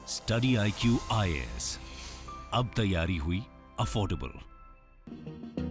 Study IQ IAS, अब तैयारी हुई अफोर्डेबल।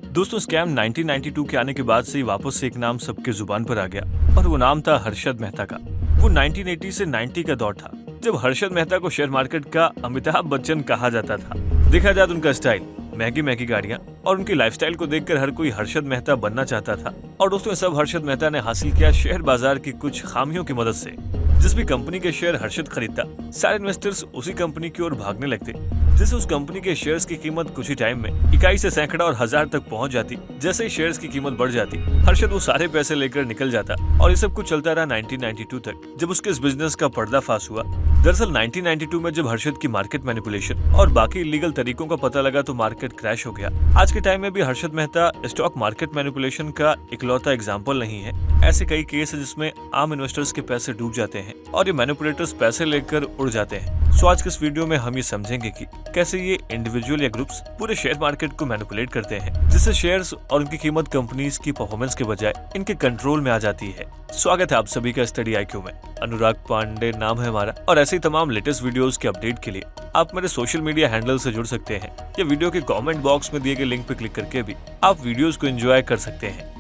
दोस्तों, स्कैम 1992 के आने के बाद से ही वापस से एक नाम सबके जुबान पर आ गया और वो नाम था हर्षद मेहता का। वो 1980 से 90 का दौर था जब हर्षद मेहता को शेयर मार्केट का अमिताभ बच्चन कहा जाता था। देखा जाए तो उनका स्टाइल, महंगी महंगी गाड़ियां और उनकी लाइफस्टाइल को देखकर हर कोई हर्षद मेहता बनना चाहता था। और दोस्तों, सब हर्षद मेहता ने हासिल किया शेयर बाजार की कुछ खामियों की मदद से। जिस भी कंपनी के शेयर हर्षद खरीदता, सारे इन्वेस्टर्स उसी कंपनी की ओर भागने लगते, जिससे उस कंपनी के शेयर्स की कीमत कुछ ही टाइम में इकाई से सैकड़ा और हजार तक पहुंच जाती। जैसे ही शेयर्स की कीमत बढ़ जाती, हर्षद वो सारे पैसे लेकर निकल जाता और ये सब कुछ चलता रहा 1992 तक, जब उसके इस बिजनेस का पर्दाफाश हुआ। दरअसल 1992 में जब हर्षद की मार्केट मैनिपुलेशन और बाकी इलीगल तरीकों का पता लगा तो मार्केट क्रैश हो गया। आज के टाइम में भी Harshad Mehta stock market manipulation का इकलौता एग्जाम्पल नहीं है। ऐसे कई केस है जिसमें आम इन्वेस्टर्स के पैसे डूब जाते हैं और ये मैनिपुलेटर्स पैसे लेकर उड़ जाते हैं। सो आज के इस वीडियो में हम ये समझेंगे कि कैसे ये इंडिविजुअल या ग्रुप्स पूरे शेयर मार्केट को मैनिपुलेट करते हैं, जिससे शेयर्स और उनकी कीमत कंपनीज की परफॉर्मेंस के बजाय इनके कंट्रोल में आ जाती है। स्वागत है आप सभी का स्टडी IQ में। अनुराग पांडे नाम है हमारा और ऐसे ही तमाम लेटेस्ट वीडियोस के अपडेट के लिए आप मेरे सोशल मीडिया हैंडल से जुड़ सकते हैं या वीडियो के कमेंट बॉक्स में दिए गए लिंक पर क्लिक करके भी आप वीडियोस को एंजॉय कर सकते हैं।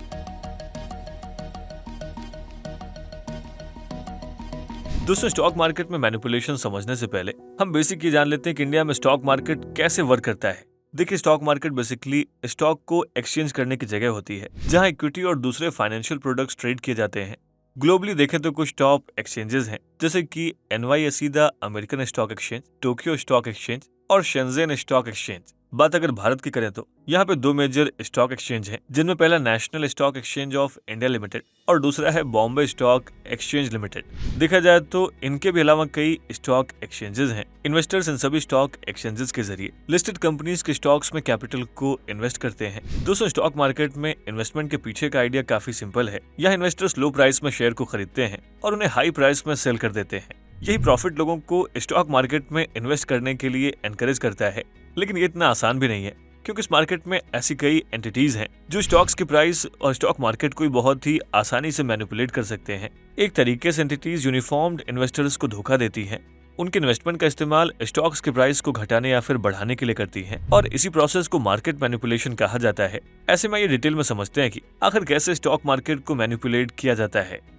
दोस्तों, स्टॉक मार्केट में मैनिपुलेशन समझने से पहले हम बेसिक ये जान लेते हैं कि इंडिया में स्टॉक मार्केट कैसे वर्क करता है। देखिए, स्टॉक मार्केट बेसिकली स्टॉक को एक्सचेंज करने की जगह होती है जहां इक्विटी और दूसरे फाइनेंशियल प्रोडक्ट्स ट्रेड किए जाते हैं। ग्लोबली देखें तो कुछ टॉप एक्सचेंजेस हैं, जैसे कि NYSE the American stock exchange, Tokyo stock exchange और शेंजेन स्टॉक एक्सचेंज। बात अगर भारत की करें तो यहाँ पे दो मेजर स्टॉक एक्सचेंज हैं, जिनमें पहला national stock exchange of India limited और दूसरा है बॉम्बे स्टॉक एक्सचेंज लिमिटेड। देखा जाए तो इनके भी अलावा कई स्टॉक एक्सचेंजेस हैं। इन्वेस्टर्स इन सभी स्टॉक एक्सचेंजेस के जरिए लिस्टेड कंपनीज के स्टॉक्स में कैपिटल को इन्वेस्ट करते हैं। दोस्तों, स्टॉक मार्केट में इन्वेस्टमेंट के पीछे का आइडिया काफी सिंपल है। यहाँ इन्वेस्टर्स लो प्राइस में शेयर को खरीदते हैं और उन्हें हाई प्राइस में सेल कर देते हैं। यही प्रॉफिट लोगों को स्टॉक मार्केट में इन्वेस्ट करने के लिए एनकरेज करता है। लेकिन ये इतना आसान भी नहीं है, क्योंकि इस मार्केट में ऐसी कई एंटिटीज हैं जो स्टॉक्स की प्राइस और स्टॉक मार्केट को बहुत ही आसानी से मैनिपुलेट कर सकते हैं। एक तरीके से एंटिटीज यूनिफॉर्म्ड इन्वेस्टर्स को धोखा देती हैं। उनके इन्वेस्टमेंट का इस्तेमाल स्टॉक्स की प्राइस को घटाने या फिर बढ़ाने के लिए करती हैं और इसी प्रोसेस को मार्केट मैनिपुलेशन कहा जाता है। ऐसे में ये डिटेल में समझते हैं कि आखिर कैसे स्टॉक मार्केट को मैनिपुलेट किया जाता है।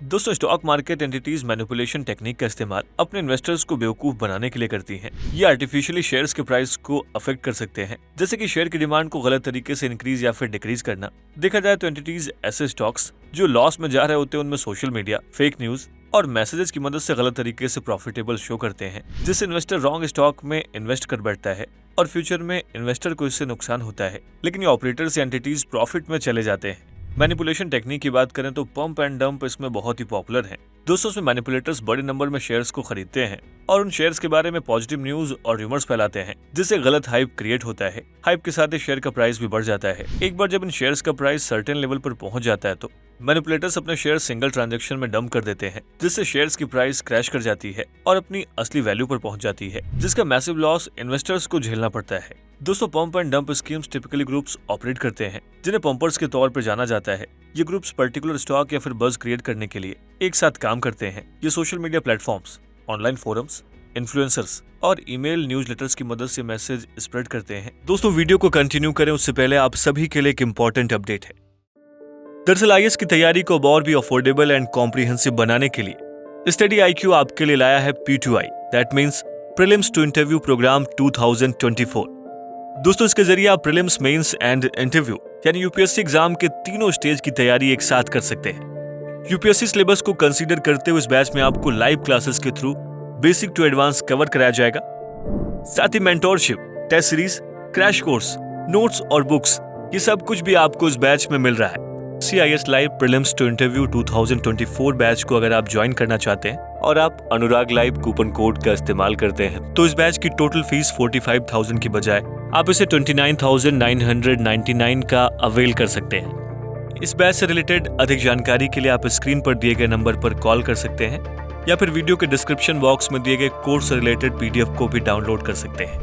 दोस्तों, stock market entities manipulation technique का इस्तेमाल अपने इन्वेस्टर्स को बेवकूफ बनाने के लिए करती हैं। ये आर्टिफिशियली शेयर्स के प्राइस को अफेक्ट कर सकते हैं, जैसे कि शेयर की डिमांड को गलत तरीके से इंक्रीज या फिर डिक्रीज करना। देखा जाए तो एंटिटीज ऐसे स्टॉक्स जो लॉस में जा रहे होते हैं उनमें सोशल मीडिया, फेक न्यूज और मैसेजेस की मदद से गलत तरीके से प्रॉफिटेबल शो करते हैं, जिससे इन्वेस्टर रॉन्ग स्टॉक में इन्वेस्ट कर बैठता है और फ्यूचर में इन्वेस्टर को इससे नुकसान होता है। लेकिन ये ऑपरेटर्स या एंटिटीज प्रॉफिट में चले जाते हैं। मैनिपुलेशन टेक्निक की बात करें तो पंप एंड डंप इसमें बहुत ही पॉपुलर है। दोस्तों, इसमें मैनिपुलेटर्स बड़े नंबर में शेयर्स को खरीदते हैं और उन शेयर्स के बारे में पॉजिटिव न्यूज और रूमर्स फैलाते हैं, जिससे गलत हाइप क्रिएट होता है। हाइप के साथ ही शेयर का प्राइस भी बढ़ जाता है। एक बार जब इन शेयर्स का प्राइस सर्टेन लेवल पर पहुंच जाता है तो मैनिपुलेटर्स अपने शेयर सिंगल ट्रांजैक्शन में डंप कर देते हैं, जिससे शेयर्स की प्राइस क्रैश कर जाती है और अपनी असली वैल्यू पर पहुंच जाती है, जिसका मैसिव लॉस इन्वेस्टर्स को झेलना पड़ता है। दोस्तों, pump and dump schemes typically groups operate करते हैं, जिन्हें पंपर्स के तौर पर जाना जाता है। ये ग्रुप्स पर्टिकुलर स्टॉक या फिर बज क्रिएट करने के लिए एक साथ काम करते हैं। ये social media platforms, online forums, influencers और ईमेल न्यूज़लेटर्स की मदद से मैसेज स्प्रेड करते हैं। दोस्तों, वीडियो को कंटिन्यू करें उससे पहले आप सभी के लिए एक इंपॉर्टेंट अपडेट है। दरअसल IAS की तैयारी को और भी अफोर्डेबल एंड कॉम्प्रिहेंसिव बनाने के लिए स्टडी IQ आपके लिए लाया है P2I, that means prelims to interview program 2024। दोस्तों, इसके जरिए आप प्रीलिम्स, मेंस एंड इंटरव्यू यानी UPSC एग्जाम के तीनों स्टेज की तैयारी एक साथ कर सकते हैं। UPSC सिलेबस को कंसीडर करते हुए इस बैच में आपको लाइव क्लासेस के through basic to advance cover कराया जाएगा। साथ ही mentorship, test series, crash course, notes और बुक्स, ये सब कुछ भी आपको इस बैच में मिल रहा है। CIS live prelims to interview 2024 batch को अगर आप ज्वाइन करना चाहते हैं और आप अनुराग लाइव कूपन कोड का इस्तेमाल करते हैं तो इस बैच की टोटल फीस 45,000 की बजाय आप इसे 29,999 का अवेल कर सकते हैं। इस बैच से रिलेटेड अधिक जानकारी के लिए आप स्क्रीन पर दिए गए नंबर पर कॉल कर सकते हैं या फिर वीडियो के डिस्क्रिप्शन बॉक्स में दिए गए कोर्स से रिलेटेड PDF को भी डाउनलोड कर सकते हैं।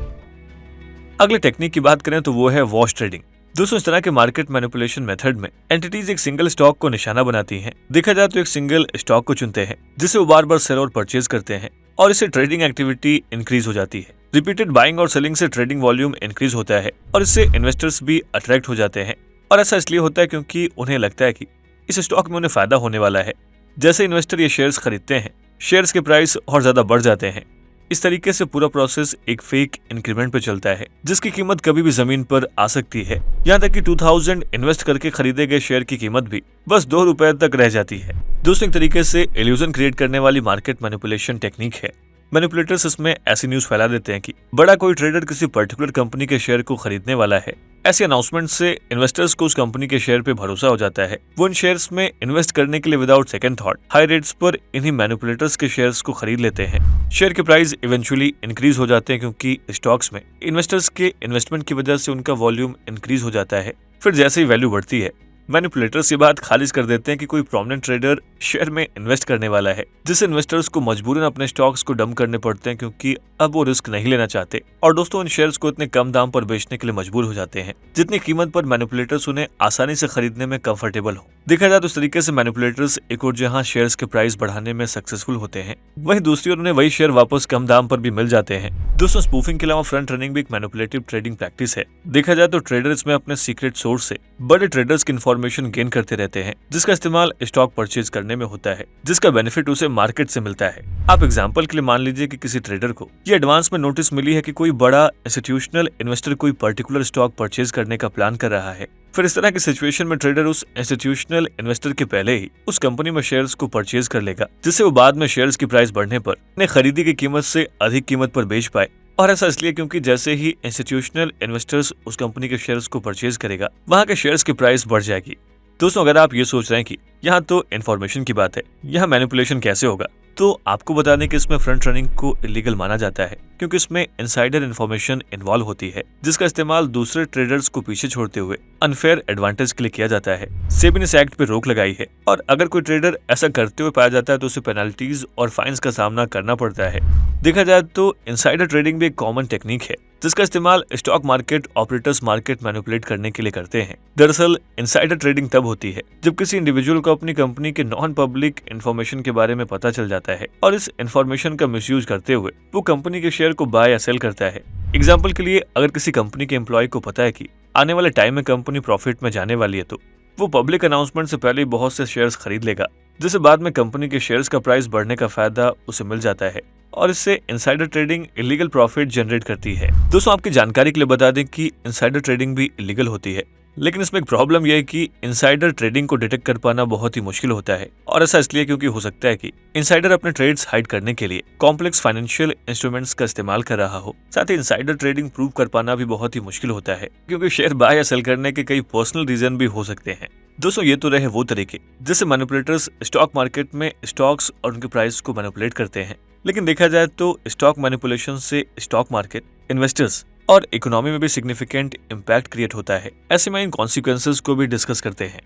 अगले टेक्निक की बात करें तो वो है वॉश ट्रेडिंग। दोस्तों, इस तरह के मार्केट मैनिपुलेशन मेथड में एंटिटीज एक सिंगल स्टॉक को निशाना बनाती हैं। देखा जाए तो एक सिंगल स्टॉक को चुनते हैं जिसे वो बार बार सेल और परचेज करते हैं। और इससे ट्रेडिंग एक्टिविटी इंक्रीज हो जाती है। रिपीटेड बाइंग और सेलिंग से ट्रेडिंग वॉल्यूम इंक्रीज होता है और इससे इन्वेस्टर्स भी अट्रैक्ट हो जाते हैं। और ऐसा इसलिए होता है क्योंकि उन्हें लगता है कि इस स्टॉक में उन्हें फायदा होने वाला है। जैसे इन्वेस्टर ये शेयर्स खरीदते हैं, शेयर्स के प्राइस और ज्यादा बढ़ जाते हैं। इस तरीके से पूरा प्रोसेस एक फेक इंक्रीमेंट पे चलता है, जिसकी कीमत कभी भी जमीन पर आ सकती है। यहाँ तक कि 2000 इन्वेस्ट करके खरीदे गए शेयर की कीमत भी बस 2 रुपए तक रह जाती है। दूसरे तरीके से इल्यूजन क्रिएट करने वाली मार्केट मैनिपुलेशन टेक्निक है। मैनिपुलेटर्स इसमें ऐसी न्यूज फैला देते हैं कि बड़ा कोई ट्रेडर किसी पर्टिकुलर कंपनी के शेयर को खरीदने वाला है। ऐसे अनाउंसमेंट से इन्वेस्टर्स को उस कंपनी के शेयर पे भरोसा हो जाता है। वो इन शेयर्स में इन्वेस्ट करने के लिए without second thought high rates पर इन्हीं मैनिपुलेटर्स के शेयर्स को खरीद लेते हैं। शेयर के प्राइस इवेंचुअली इंक्रीज हो जाते हैं क्योंकि स्टॉक्स में इन्वेस्टर्स के इन्वेस्टमेंट की वजह से उनका वॉल्यूम इंक्रीज हो जाता है। फिर जैसे ही वैल्यू बढ़ती है, मैनिपुलेटर्स ये बात खारिज कर देते हैं कि कोई प्रोमिनेंट ट्रेडर शेयर में इन्वेस्ट करने वाला है, जिससे इन्वेस्टर्स को मजबूरन अपने स्टॉक्स को डंप करने पड़ते हैं क्योंकि अब वो रिस्क नहीं लेना चाहते। और दोस्तों, इन शेयर्स को इतने कम दाम पर बेचने के लिए मजबूर हो जाते हैं जितनी कीमत पर मैनिपुलेटर्स उन्हें आसानी से खरीदने में कंफर्टेबल हो। देखा जाए तो इस तरीके से मैनिपुलेटर्स एक और जहां शेयर्स के प्राइस बढ़ाने में सक्सेसफुल होते हैं, वहीं दूसरी ओर उन्हें वही शेयर वापस कम दाम पर भी मिल जाते हैं। दोस्तों, स्पूफिंग के अलावा फ्रंट रनिंग भी एक मैनिपुलेटिव ट्रेडिंग प्रैक्टिस है। देखा जाए तो ट्रेडर इसमें अपने सीक्रेट सोर्स से बड़े ट्रेडर्स की इन्फॉर्मेशन गेन करते रहते हैं, जिसका इस्तेमाल स्टॉक परचेज करने में होता है, जिसका बेनिफिट उसे मार्केट से मिलता है। आप एग्जांपल के लिए मान लीजिए कि किसी ट्रेडर को ये एडवांस में नोटिस मिली है कि कोई बड़ा इंस्टीट्यूशनल इन्वेस्टर कोई पर्टिकुलर स्टॉक परचेज करने का प्लान कर रहा है। फिर इस तरह की सिचुएशन में ट्रेडर उस इंस्टीट्यूशनल इन्वेस्टर के पहले ही उस कंपनी में शेयर्स को परचेज कर लेगा, जिससे वो बाद में शेयर्स की प्राइस बढ़ने पर उन्हें खरीदी की कीमत से अधिक कीमत पर बेच पाए। और ऐसा इसलिए क्योंकि जैसे ही इंस्टीट्यूशनल इन्वेस्टर्स उस कंपनी के शेयर्स को परचेज करेगा, वहां के शेयर्स की प्राइस बढ़ जाएगी। दोस्तों, अगर आप ये सोच रहे हैं कि यहाँ तो इन्फॉर्मेशन की बात है, यहाँ मैनिपुलेशन कैसे होगा, तो आपको बता दें कि इसमें फ्रंट रनिंग को इलीगल माना जाता है क्योंकि इसमें इनसाइडर इन्फॉर्मेशन इन्वॉल्व होती है, जिसका इस्तेमाल दूसरे ट्रेडर्स को पीछे छोड़ते हुए अनफेयर एडवांटेज के लिए किया जाता है। सेबी ने इस एक्ट पे रोक लगाई है और अगर कोई ट्रेडर ऐसा करते हुए पाया जाता है तो उसे पेनल्टीज और फाइन्स का सामना करना पड़ता है। देखा जाए तो इनसाइडर ट्रेडिंग भी एक कॉमन टेक्निक है जिसका इस्तेमाल stock market operators market manipulate करने के लिए करते हैं। दरअसल इनसाइडर ट्रेडिंग तब होती है जब किसी इंडिविजुअल को अपनी कंपनी के नॉन पब्लिक इन्फॉर्मेशन के बारे में पता चल जाता है और इस इन्फॉर्मेशन का मिसयूज करते हुए वो कंपनी के शेयर को बाय या सेल करता है। एग्जाम्पल के लिए, अगर किसी कंपनी के एम्प्लॉय को पता है कि आने वाले टाइम में कंपनी प्रॉफिट में जाने वाली है, तो वो पब्लिक अनाउंसमेंट से पहले ही बहुत से शेयर्स खरीद लेगा, जिससे बाद में कंपनी के शेयर्स का प्राइस बढ़ने का फायदा उसे मिल जाता है और इससे insider trading illegal profit generate करती है। दोस्तों, आपकी जानकारी के लिए बता दें कि इनसाइडर ट्रेडिंग भी इलीगल होती है, लेकिन इसमें एक प्रॉब्लम यह है कि इनसाइडर ट्रेडिंग को डिटेक्ट कर पाना बहुत ही मुश्किल होता है। और ऐसा इसलिए क्योंकि हो सकता है कि इनसाइडर अपने ट्रेड्स हाइड करने के लिए कॉम्प्लेक्स फाइनेंशियल इंस्ट्रूमेंट्स का इस्तेमाल कर रहा हो। साथ ही इनसाइडर ट्रेडिंग प्रूव कर पाना भी बहुत ही मुश्किल होता है क्योंकि शेयर बाय या सेल करने के कई पर्सनल रीजन भी हो सकते हैं। दोस्तों, ये तो रहे वो तरीके जिससे मैनिपुलेटर्स स्टॉक मार्केट में स्टॉक्स और उनके प्राइस को मैनिपुलेट करते हैं, लेकिन देखा जाए तो स्टॉक मैनिपुलेशन से स्टॉक मार्केट, इन्वेस्टर्स और इकोनॉमी में भी सिग्निफिकेंट इम्पैक्ट क्रिएट होता है। ऐसे में इन कॉन्सिक्वेंसेस को भी डिस्कस करते हैं।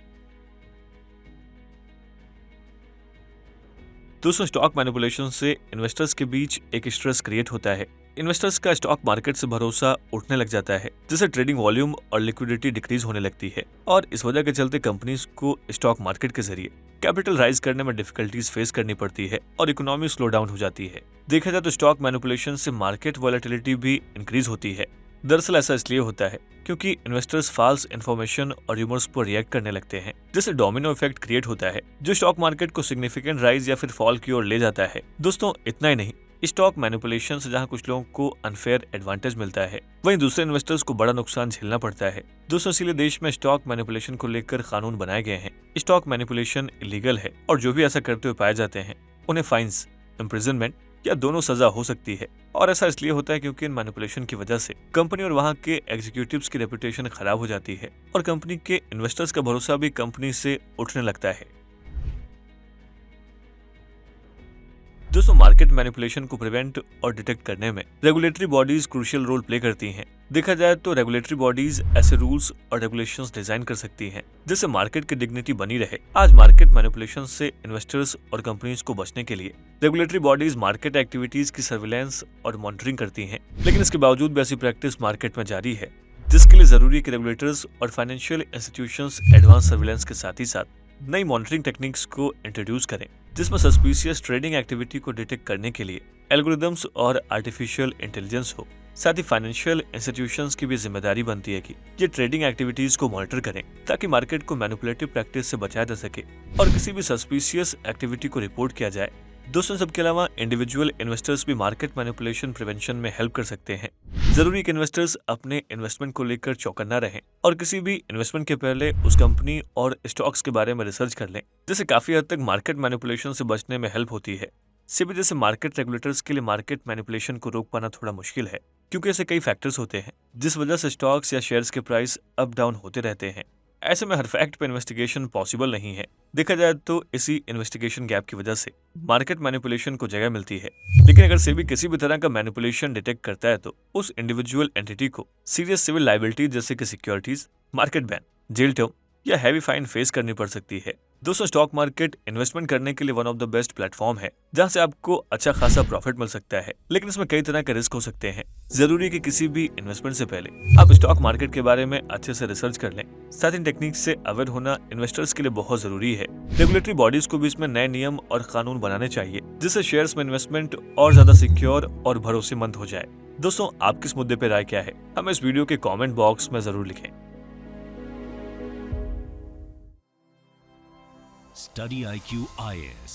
दोस्तों, स्टॉक मैनिपुलेशन से इन्वेस्टर्स के बीच एक स्ट्रेस क्रिएट होता है। इन्वेस्टर्स का स्टॉक मार्केट से भरोसा उठने लग जाता है, जिससे ट्रेडिंग वॉल्यूम और लिक्विडिटी डिक्रीज होने लगती है और इस वजह के चलते कंपनीज को स्टॉक मार्केट के जरिए कैपिटल राइज करने में डिफिकल्टीज फेस करनी पड़ती है और इकोनॉमी स्लो डाउन हो जाती है। देखा जाए तो स्टॉक मैनिपुलेशन से मार्केट वॉलेटिलिटी भी इंक्रीज होती है। दरअसल ऐसा इसलिए होता है क्योंकि इन्वेस्टर्स फॉल्स इन्फॉर्मेशन और र्यूमर्स पर रिएक्ट करने लगते हैं, जिससे डोमिनो इफेक्ट क्रिएट होता है जो स्टॉक मार्केट को सिग्निफिकेंट राइज या फिर फॉल की ओर ले जाता है। दोस्तों, इतना ही नहीं, स्टॉक मैनिपुलेशन से जहां कुछ लोगों को अनफेयर एडवांटेज मिलता है, वहीं दूसरे इन्वेस्टर्स को बड़ा नुकसान झेलना पड़ता है। दोस्तों, इसीलिए देश में स्टॉक मैनिपुलेशन को लेकर कानून बनाए गए हैं। स्टॉक मैनिपुलेशन इलीगल है और जो भी ऐसा करते हुए पाए जाते हैं उन्हें फाइन्स, इम्प्रिजनमेंट या दोनों सजा हो सकती है। और ऐसा इसलिए होता है क्योंकि इन मैनिपुलेशन की वजह से कंपनी और वहां के एग्जीक्यूटिव्स की रेपुटेशन खराब हो जाती है और कंपनी के इन्वेस्टर्स का भरोसा भी कंपनी से उठने लगता है। दोस्तों, मार्केट मैनिपुलेशन को प्रिवेंट और डिटेक्ट करने में regulatory bodies crucial role play करती हैं। देखा जाए तो रेगुलेटरी बॉडीज ऐसे रूल्स और रेगुलेशंस डिजाइन कर सकती हैं जिससे मार्केट की डिग्निटी बनी रहे। आज मार्केट मैनिपुलेशन से इन्वेस्टर्स और कंपनीज को बचने के लिए रेगुलेटरी बॉडीज मार्केट एक्टिविटीज की सर्विलेंस और मॉनिटरिंग करती हैं, लेकिन इसके बावजूद भी ऐसी प्रैक्टिस मार्केट में जारी है, जिसके लिए जरूरी है कि रेगुलेटर्स और फाइनेंशियल इंस्टीट्यूशंस एडवांस सर्विलेंस के साथ ही साथ नई मॉनिटरिंग टेक्निक्स को इंट्रोड्यूस करें जिसमें सस्पिशियस ट्रेडिंग एक्टिविटी को डिटेक्ट करने के लिए एल्गोरिदम्स और आर्टिफिशियल इंटेलिजेंस हो। साथ ही फाइनेंशियल इंस्टीट्यूशंस की भी जिम्मेदारी बनती है कि ये ट्रेडिंग एक्टिविटीज को मॉनिटर करें ताकि मार्केट को मैनिपुलेटिव प्रैक्टिस से बचाया जा सके और किसी भी सस्पिशियस एक्टिविटी को रिपोर्ट किया जाए। दोस्तों, सबके अलावा इंडिविजुअल इन्वेस्टर्स भी मार्केट मैनिपुलेशन प्रिवेंशन में हेल्प कर सकते हैं। जरूरी कि इन्वेस्टर्स अपने इन्वेस्टमेंट को लेकर चौकन्ना रहें और किसी भी इन्वेस्टमेंट के पहले उस कंपनी और स्टॉक्स के बारे में रिसर्च कर लें, जिससे काफी हद तक मार्केट मैनिपुलेशन से बचने में हेल्प होती है। सेबी जैसे मार्केट रेगुलेटर्स के लिए मार्केट मैनिपुलेशन को रोक पाना थोड़ा मुश्किल है, क्योंकि ऐसे कई फैक्टर्स होते हैं जिस वजह से स्टॉक्स या शेयर्स के प्राइस अप डाउन होते रहते हैं। ऐसे में हर फैक्ट पर इन्वेस्टिगेशन पॉसिबल नहीं है। देखा जाए तो इसी इन्वेस्टिगेशन गैप की वजह से मार्केट मैनिपुलेशन को जगह मिलती है। लेकिन अगर सेबी किसी भी तरह का मैनिपुलेशन डिटेक्ट करता है तो उस इंडिविजुअल एंटिटी को सीरियस सिविल लायबिलिटी जैसे कि securities, market ban, jail term या हैवी फाइन फेस करनी पड़ सकती है। दोस्तों, स्टॉक मार्केट इन्वेस्टमेंट करने के लिए one of the best platform है जहां से आपको अच्छा खासा प्रॉफिट मिल सकता है, लेकिन इसमें कई तरह के रिस्क हो सकते हैं। जरूरी है कि किसी भी इन्वेस्टमेंट से पहले आप स्टॉक मार्केट के बारे में अच्छे से रिसर्च कर लें। साथ ही टेक्निक से अवेयर होना इन्वेस्टर्स के लिए बहुत जरूरी है। रेगुलेटरी बॉडीज को भी इसमें नए नियम और कानून बनाने चाहिए, जिससे शेयर्स में इन्वेस्टमेंट और ज्यादा सिक्योर और भरोसेमंद हो जाए। दोस्तों, आप किस मुद्दे पे राय क्या है, हमें इस वीडियो के कमेंट बॉक्स में जरूर लिखें। स्टडी IQ IAS,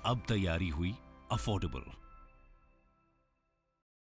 अब तैयारी हुई अफोर्डेबल।